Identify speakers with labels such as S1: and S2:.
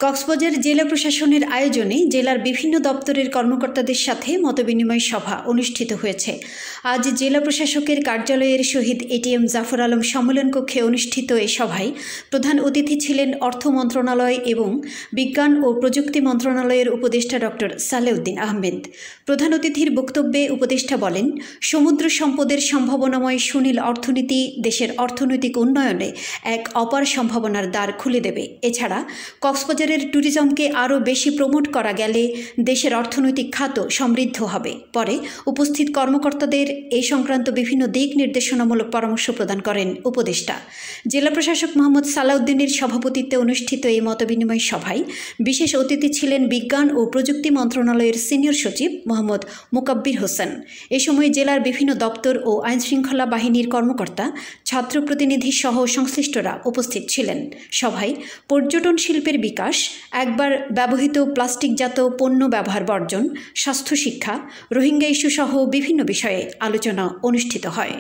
S1: কক্সবাজার জেলা প্রশাসনের আয়োজনে জেলার বিভিন্ন দপ্তরের কর্মকর্তাদের সাথে মতবিনিময় সভা অনুষ্ঠিত হয়েছে। আজ জেলা প্রশাসকের কার্যালয়ের শহীদ এটিএম জাফর আলম সম্মেলন কক্ষে অনুষ্ঠিত এই সভায় প্রধান অতিথি ছিলেন অর্থ মন্ত্রণালয় এবং বিজ্ঞান ও প্রযুক্তি মন্ত্রণালয়ের উপদেষ্টা ডক্টর সালেউদ্দিন আহমেদ। প্রধান অতিথির বক্তব্যে উপদেষ্টা বলেন, সমুদ্র সম্পদের সম্ভাবনাময় সুনীল অর্থনীতি দেশের অর্থনৈতিক উন্নয়নে এক অপার সম্ভাবনার দ্বার খুলে দেবে। এছাড়া কক্সবাজার ট্যুরিজমকে আরও বেশি প্রমোট করা গেলে দেশের অর্থনৈতিক খাত সমৃদ্ধ হবে। পরে উপস্থিত কর্মকর্তাদের এই সংক্রান্ত বিভিন্ন দিক নির্দেশনামূলক পরামর্শ প্রদান করেন উপদেষ্টা। জেলা প্রশাসক মোহাম্মদ সালাউদ্দিনের সভাপতিত্বে অনুষ্ঠিত এই মতবিনিময় সভায় বিশেষ অতিথি ছিলেন বিজ্ঞান ও প্রযুক্তি মন্ত্রণালয়ের সিনিয়র সচিব মোহাম্মদ মোকাব্বির হোসেন। এ সময় জেলার বিভিন্ন দপ্তর ও আইনশৃঙ্খলা বাহিনীর কর্মকর্তা, ছাত্র প্রতিনিধি সহ সংশ্লিষ্টরা উপস্থিত ছিলেন। সভায় পর্যটন শিল্পের বিকাশ, একবার ব্যবহৃত প্লাস্টিকজাত পণ্য ব্যবহার বর্জন, স্বাস্থ্য শিক্ষা, রোহিঙ্গা ইস্যু সহ বিভিন্ন বিষয়ে আলোচনা অনুষ্ঠিত হয়।